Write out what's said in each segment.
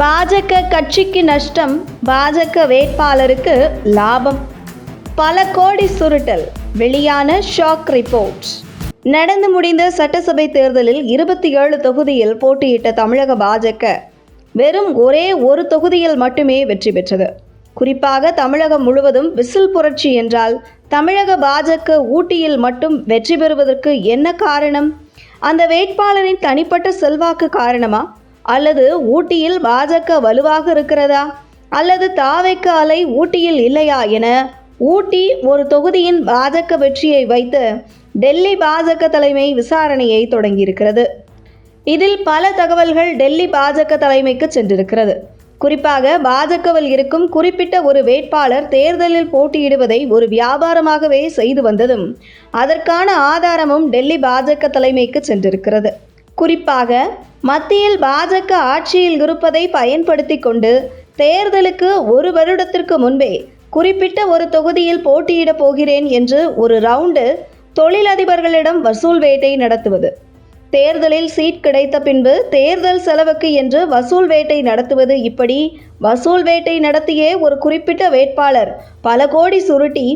பாஜக கட்சிக்கு நஷ்டம், பாஜக வேட்பாளருக்கு லாபம். பல கோடி சுருட்டல், வெளியான ஷாக் ரிப்போர்ட். நடந்து முடிந்த சட்டசபை தேர்தலில் 27 தொகுதியில் போட்டியிட்ட தமிழக பாஜக வெறும் ஒரே ஒரு தொகுதியில் மட்டுமே வெற்றி பெற்றது. குறிப்பாக தமிழகம் முழுவதும் விசில் புரட்சி என்றால் தமிழக பாஜக ஊட்டியில் மட்டும் வெற்றி பெறுவதற்கு என்ன காரணம்? அந்த வேட்பாளரின் தனிப்பட்ட செல்வாக்கு காரணமா? அல்லது ஊட்டியில் பாஜக வலுவாக இருக்கிறதா? அல்லது தாவேக்க அலை ஊட்டியில் இல்லையா என ஊட்டி ஒரு தொகுதியின் பாஜக வெற்றியை வைத்து டெல்லி பாஜக தலைமை விசாரணையை தொடங்கியிருக்கிறது. இதில் பல தகவல்கள் டெல்லி பாஜக தலைமைக்கு சென்றிருக்கிறது. குறிப்பாக பாஜகவில் இருக்கும் குறிப்பிட்ட ஒரு வேட்பாளர் தேர்தலில் போட்டியிடுவதை ஒரு வியாபாரமாகவே செய்து வந்ததும் அதற்கான ஆதாரமும் டெல்லி பாஜக தலைமைக்கு சென்றிருக்கிறது. குறிப்பாக மத்தியில் பாஜக ஆட்சியில் இருப்பதை பயன்படுத்தி கொண்டு தேர்தலுக்கு ஒரு வருடத்திற்கு முன்பே குறிப்பிட்ட ஒரு தொகுதியில் போட்டியிடப் போகிறேன் என்று ஒரு ரவுண்டு தொழிலதிபர்களிடம் வசூல் வேட்டை நடத்துவது, தேர்தலில் சீட் கிடைத்த பின்பு தேர்தல் செலவுக்கு என்று வசூல் வேட்டை நடத்துவது, இப்படி வசூல் வேட்டை நடத்தியே ஒரு குறிப்பிட்ட வேட்பாளர் பல கோடி சுருட்டி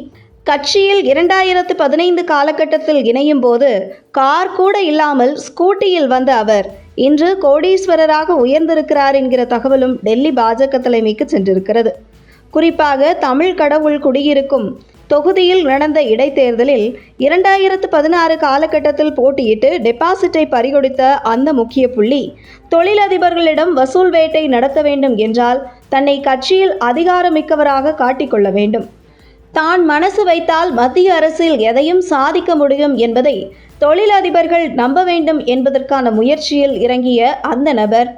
கட்சியில் 2015 காலகட்டத்தில் இணையும் போது கார் கூட இல்லாமல் ஸ்கூட்டியில் வந்த அவர் இன்று கோடீஸ்வரராக உயர்ந்திருக்கிறார் என்கிற தகவலும் டெல்லி பாஜக தலைமைக்கு சென்றிருக்கிறது. குறிப்பாக தமிழ் கடவுள் குடியிருக்கும் தொகுதியில் நடந்த இடைத்தேர்தலில் 2016 காலகட்டத்தில் போட்டியிட்டு டெபாசிட்டை பறிகொடுத்த அந்த முக்கிய புள்ளி தொழிலதிபர்களிடம் வசூல் வேட்டை நடத்த வேண்டும் என்றால் தன்னை கட்சியில் அதிகாரமிக்கவராக காட்டிக்கொள்ள வேண்டும், தான் மனசு வைத்தால் மத்திய அரசில் எதையும் சாதிக்க முடியும் என்பதை தொழிலதிபர்கள் நம்ப வேண்டும் என்பதற்கான முயற்சியில் இறங்கிய அந்த நபர்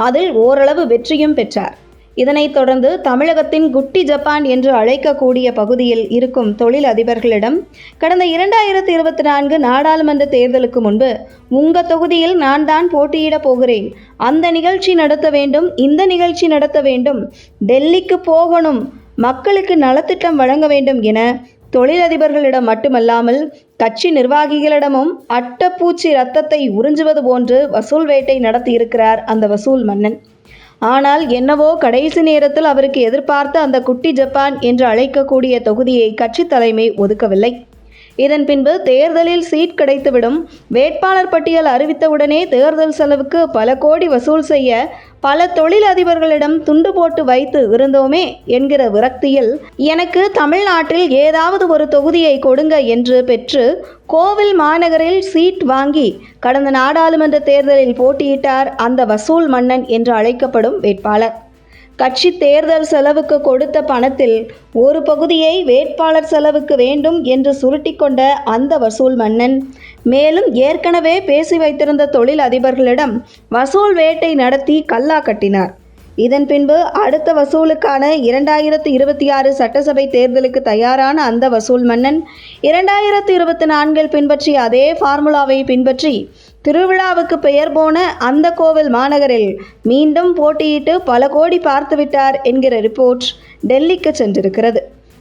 அதில் ஓரளவு வெற்றியும் பெற்றார். இதனைத் தொடர்ந்து தமிழகத்தின் குட்டி ஜப்பான் என்று அழைக்கக்கூடிய பகுதியில் இருக்கும் தொழிலதிபர்களிடம் கடந்த 2024 நாடாளுமன்ற தேர்தலுக்கு முன்பு உங்கள் தொகுதியில் நான் தான் போட்டியிடப் போகிறேன், அந்த நிகழ்ச்சி நடத்த வேண்டும், இந்த நிகழ்ச்சி நடத்த வேண்டும், டெல்லிக்கு போகணும், மக்களுக்கு நலத்திட்டம் வழங்க வேண்டும் என தொழிலதிபர்களிடம் மட்டுமல்லாமல் கட்சி நிர்வாகிகளிடமும் அட்டப்பூச்சி ரத்தத்தை உறிஞ்சுவது போன்று வசூல் வேட்டை நடத்தியிருக்கிறார் அந்த வசூல் மன்னன். ஆனால் என்னவோ கடைசி நேரத்தில் அவருக்கு எதிர்பார்த்த அந்த குட்டி ஜப்பான் என்று அழைக்கக்கூடிய தொகுதியை கட்சி தலைமை ஒதுக்கவில்லை. இதன் பின்பு தேர்தலில் சீட் கிடைத்துவிடும், வேட்பாளர் பட்டியல் அறிவித்தவுடனே தேர்தல் செலவுக்கு பல கோடி வசூல் செய்ய பல தொழிலதிபர்களிடம் துண்டு போட்டு வைத்து இருந்தோமே என்கிற விரக்தியில் எனக்கு தமிழ்நாட்டில் ஏதாவது ஒரு தொகுதியை கொடுங்க என்று பெற்று கோவில் மாநகரில் சீட் வாங்கி கடந்த நாடாளுமன்ற தேர்தலில் போட்டியிட்டார் அந்த வசூல் மன்னன் என்று அழைக்கப்படும் வேட்பாளர். கட்சி தேர்தல் செலவுக்கு கொடுத்த பணத்தில் ஒரு பகுதியை வேட்பாளர் செலவுக்கு வேண்டும் என்று சுருட்டி கொண்ட அந்த வசூல் மன்னன் மேலும் ஏற்கனவே பேசி வைத்திருந்த தொழில் அதிபர்களிடம் வசூல் வேட்டை நடத்தி கல்லா கட்டினார். இதன் பின்பு அடுத்த வசூலுக்கான 2026 சட்டசபை தேர்தலுக்கு தயாரான அந்த வசூல் மன்னன் 2024 பின்பற்றிய அதே ஃபார்முலாவை பின்பற்றி திருவிழாவுக்கு பெயர் போன அந்த கோவில் மாநகரில் மீண்டும் போட்டியிட்டு பல கோடி பார்த்துவிட்டார் என்கிற ரிப்போர்ட் டெல்லிக்கு சென்றிருக்கிறது.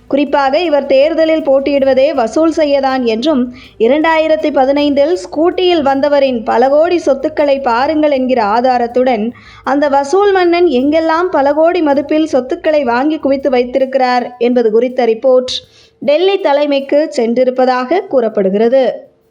குறிப்பாக இவர் தேர்தலில் போட்டியிடுவதே வசூல் செய்யதான் என்றும் 2015 ஸ்கூட்டியில் வந்தவரின் பல கோடி சொத்துக்களை பாருங்கள் என்கிற ஆதாரத்துடன் அந்த வசூல் மன்னன் எங்கெல்லாம் பல கோடி மதிப்பில் சொத்துக்களை வாங்கி குவித்து வைத்திருக்கிறார் என்பது குறித்த ரிப்போர்ட் டெல்லி தலைமைக்கு சென்றிருப்பதாக கூறப்படுகிறது.